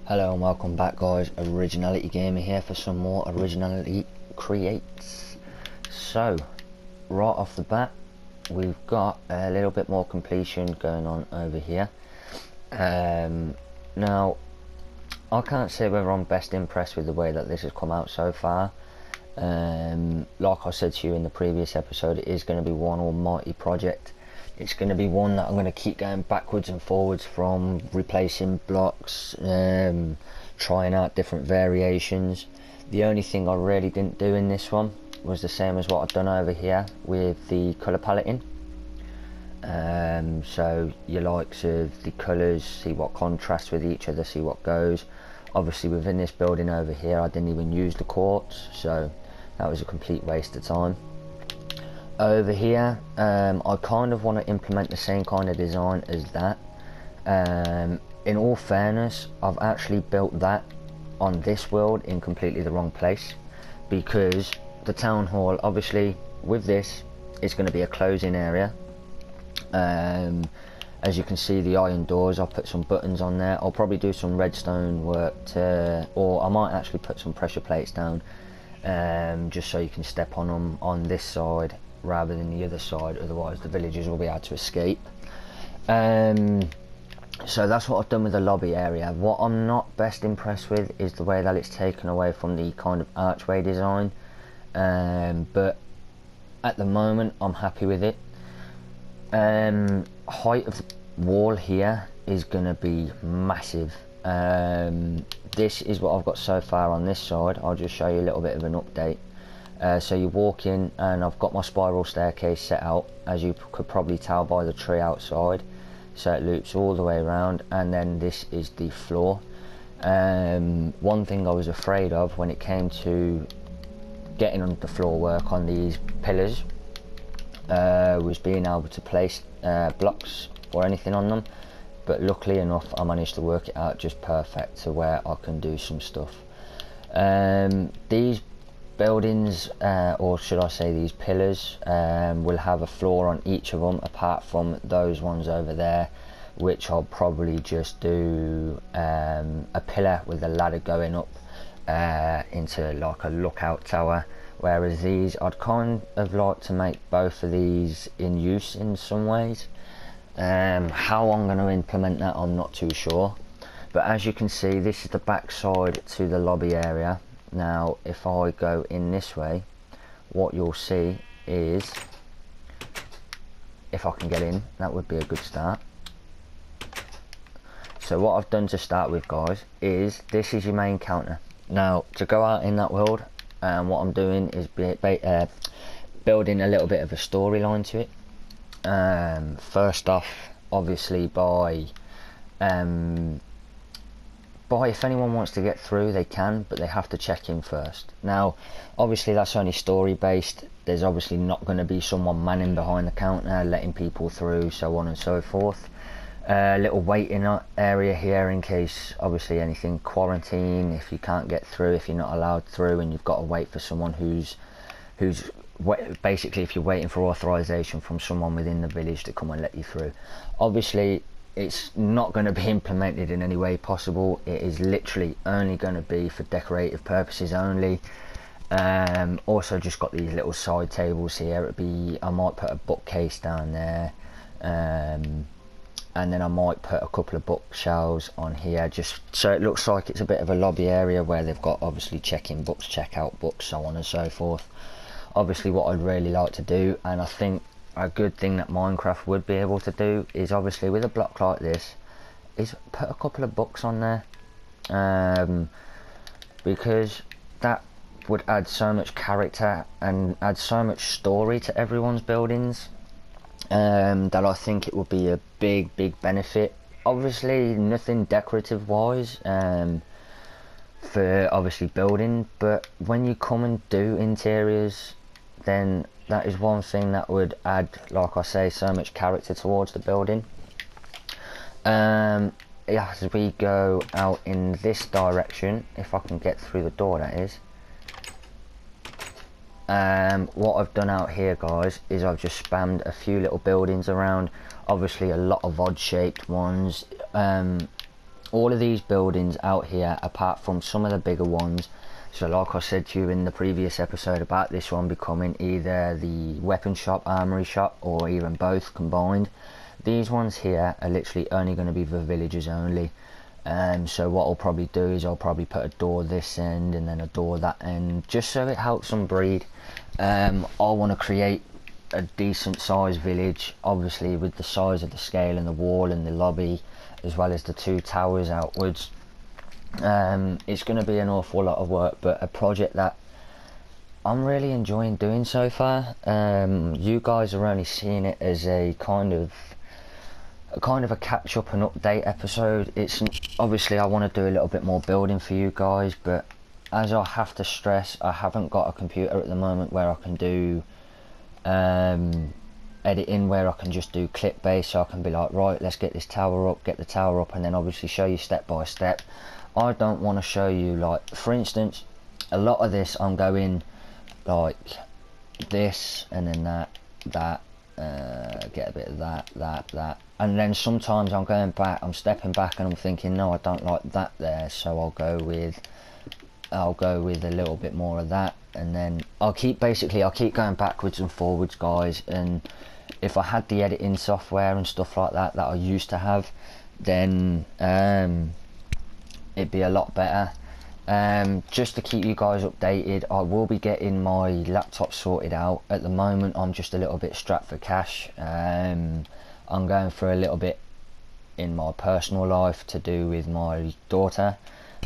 Hello and welcome back, guys. OriginalityGamer here for some more Originality Creates. So, right off the bat, we've got a little bit more completion going on over here. Now, I can't say whether I'm best impressed with the way that this has come out so far. Like I said to you in the previous episode, it is going to be one almighty project. It's going to be one that I'm going to keep going backwards and forwards from, replacing blocks, trying out different variations. The only thing I really didn't do in this one was the same as what I've done over here with the colour paletting. So your likes of the colours, see what contrasts with each other, see what goes. Obviously within this building over here I didn't even use the quartz, so that was a complete waste of time. Over here, I kind of want to implement the same kind of design as that. In all fairness, I've actually built that on this world in completely the wrong place, because the town hall, obviously with this, it's going to be a closing area. As you can see, the iron doors, I'll put some buttons on there. I'll probably do some redstone work or I might actually put some pressure plates down, just so you can step on them on this side rather than the other side, otherwise the villagers will be able to escape. So that's what I've done with the lobby area. What I'm not best impressed with is the way that it's taken away from the kind of archway design, but at the moment I'm happy with it. Height of the wall here is going to be massive. This is what I've got so far on this side. I'll just show you a little bit of an update. So you walk in and I've got my spiral staircase set out, as you could probably tell by the tree outside, so it loops all the way around, and then this is the floor. One thing I was afraid of when it came to getting on the floor work on these pillars was being able to place blocks or anything on them, but luckily enough I managed to work it out just perfect to where I can do some stuff. These buildings, or should I say these pillars, will have a floor on each of them apart from those ones over there, which I'll probably just do a pillar with a ladder going up into like a lookout tower, whereas these I'd kind of like to make both of these in use in some ways. How I'm going to implement that I'm not too sure, but as you can see, this is the back side to the lobby area. Now if I go in this way, what you'll see is, if I can get in, that would be a good start. So what I've done to start with, guys, is this is your main counter. Now to go out in that world, what I'm doing is building a little bit of a storyline to it. First off, obviously by if anyone wants to get through they can, but they have to check in first. Now obviously that's only story based. There's obviously not going to be someone manning behind the counter letting people through, so on and so forth. Little waiting area here in case obviously anything, quarantine, if you can't get through, if you're not allowed through and you've got to wait for someone who's basically if you're waiting for authorization from someone within the village to come and let you through. Obviously it's not going to be implemented in any way possible. It is literally only going to be for decorative purposes only. Also just got these little side tables here. I might put a bookcase down there, and then I might put a couple of bookshelves on here, just so it looks like it's a bit of a lobby area where they've got obviously check-in books, check-out books, so on and so forth. Obviously what I'd really like to do, and I think a good thing that Minecraft would be able to do, is obviously with a block like this, is put a couple of books on there, because that would add so much character and add so much story to everyone's buildings, that I think it would be a big benefit. Obviously nothing decorative wise for obviously building, but when you come and do interiors, then that is one thing that would add, like I say, so much character towards the building. As we go out in this direction, if I can get through the door, that is. What I've done out here, guys, is I've just spammed a few little buildings around. Obviously a lot of odd shaped ones. all of these buildings out here, apart from some of the bigger ones, so like I said to you in the previous episode about this one becoming either the weapon shop, armory shop, or even both combined, these ones here are literally only going to be for villagers only. So what I'll probably do is I'll probably put a door this end and then a door that end, just so it helps them breed. I want to create a decent sized village, obviously with the size of the scale and the wall and the lobby, as well as the 2 towers outwards. It's going to be an awful lot of work, but a project that I'm really enjoying doing so far. You guys are only seeing it as a kind of a catch up and update episode. It's obviously I want to do a little bit more building for you guys, but as I have to stress, I haven't got a computer at the moment where I can do editing, where I can just do clip based, so I can be like, right, let's get this tower up, get the tower up, and then obviously show you step by step. I don't want to show you, like for instance, a lot of this I'm going like this and then that, get a bit of that, and then sometimes I'm going back, I'm stepping back and I'm thinking, no, I don't like that there, so I'll go with a little bit more of that, and then I'll keep going backwards and forwards, guys. And if I had the editing software and stuff like that I used to have, then it'd be a lot better. Just to keep you guys updated, I will be getting my laptop sorted out. At the moment I'm just a little bit strapped for cash. I'm going through a little bit in my personal life to do with my daughter.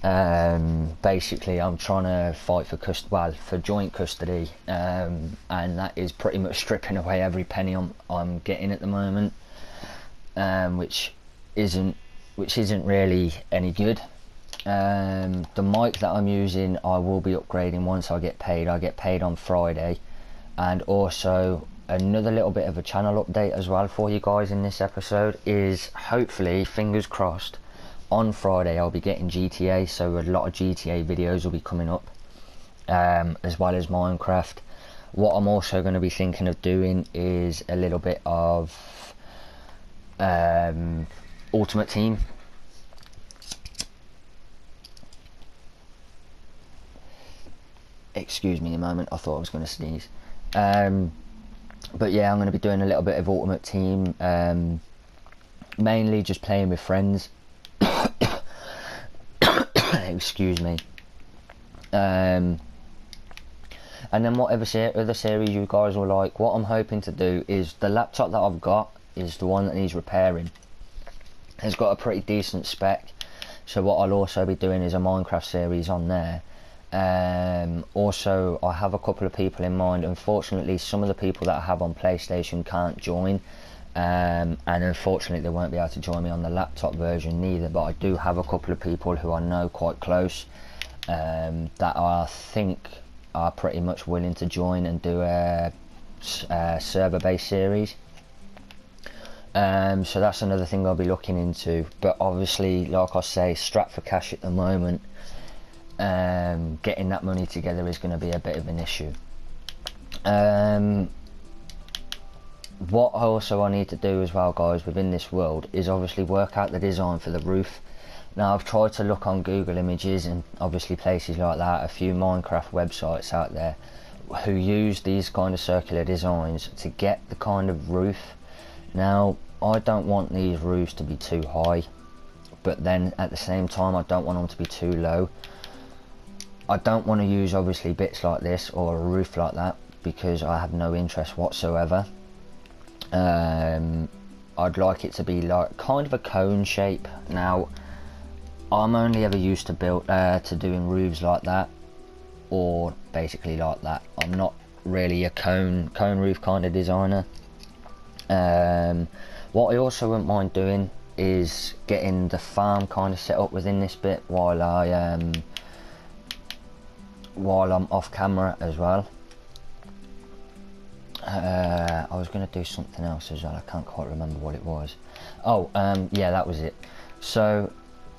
Basically I'm trying to fight for joint custody, and that is pretty much stripping away every penny I'm getting at the moment, which isn't really any good. The mic that I'm using I will be upgrading once I get paid. I get paid on Friday. And also another little bit of a channel update as well for you guys in this episode is, hopefully, fingers crossed, on Friday I'll be getting GTA, so a lot of GTA videos will be coming up, as well as Minecraft. What I'm also going to be thinking of doing is a little bit of Ultimate Team. Excuse me a moment, I thought I was going to sneeze. But yeah, I'm going to be doing a little bit of Ultimate Team, mainly just playing with friends. Excuse me. And then whatever other series you guys will like, what I'm hoping to do is, the laptop that I've got is the one that needs repairing. It's got a pretty decent spec, so what I'll also be doing is a Minecraft series on there. Also I have a couple of people in mind. Unfortunately some of the people that I have on PlayStation can't join, and unfortunately they won't be able to join me on the laptop version neither, but I do have a couple of people who I know quite close, that I think are pretty much willing to join and do a server based series. So that's another thing I'll be looking into, but obviously like I say, strapped for cash at the moment. Getting that money together is going to be a bit of an issue. What I need to do as well, guys, within this world is obviously work out the design for the roof. Now I've tried to look on Google Images and obviously places like that, a few Minecraft websites out there who use these kind of circular designs to get the kind of roof. Now I don't want these roofs to be too high, but then at the same time I don't want them to be too low. I don't want to use obviously bits like this or a roof like that because I have no interest whatsoever. I'd like it to be like kind of a cone shape. Now I'm only ever used to doing roofs like that, or basically like that. I'm not really a cone roof kind of designer. What I also wouldn't mind doing is getting the farm kind of set up within this bit while I'm off camera as well. I was going to do something else as well, I can't quite remember what it was. Oh, yeah, that was it. So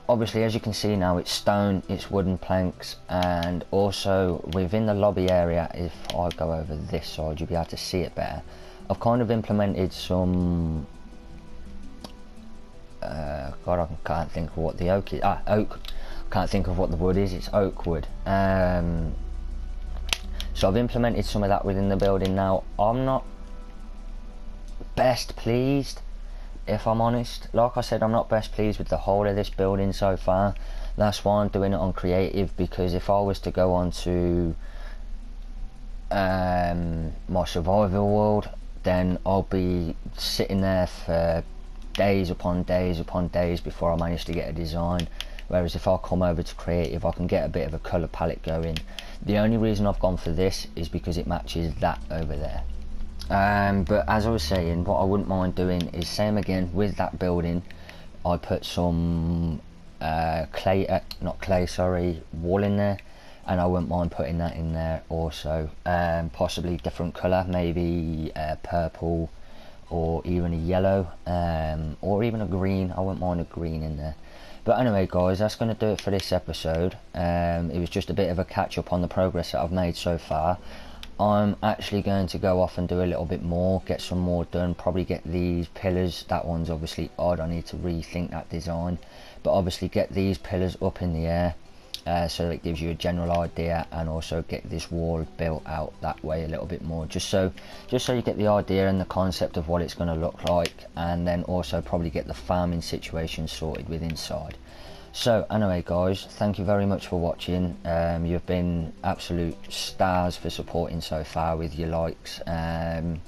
obviously as you can see now, it's stone, it's wooden planks, and also within the lobby area, if I go over this side you'll be able to see it better. I've kind of implemented some God, I can't think of what the oak is. Oak. Can't think of what the wood is. It's oak wood. So I've implemented some of that within the building now. I'm not best pleased, if I'm honest. Like I said, I'm not best pleased with the whole of this building so far. That's why I'm doing it on creative, because if I was to go on to my survival world, then I'll be sitting there for days upon days upon days before I manage to get a design. Whereas if I come over to creative, I can get a bit of a colour palette going. The only reason I've gone for this is because it matches that over there. But as I was saying, what I wouldn't mind doing is same again with that building. I put some wool in there, and I wouldn't mind putting that in there also. Possibly different colour, maybe purple, or even a yellow, or even a green. I wouldn't mind a green in there. But anyway guys, that's going to do it for this episode. It was just a bit of a catch up on the progress that I've made so far. I'm actually going to go off and do a little bit more, get some more done, probably get these pillars. That one's obviously odd, I need to rethink that design, but obviously get these pillars up in the air, so that it gives you a general idea, and also get this wall built out that way a little bit more, just so you get the idea and the concept of what it's going to look like, and then also probably get the farming situation sorted with inside. So anyway guys, thank you very much for watching. You've been absolute stars for supporting so far with your likes, and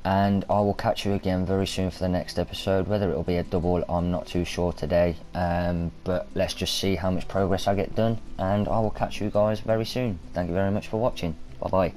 I will catch you again very soon for the next episode. Whether it will be a double, I'm not too sure today, but let's just see how much progress I get done, and I will catch you guys very soon. Thank you very much for watching. Bye bye.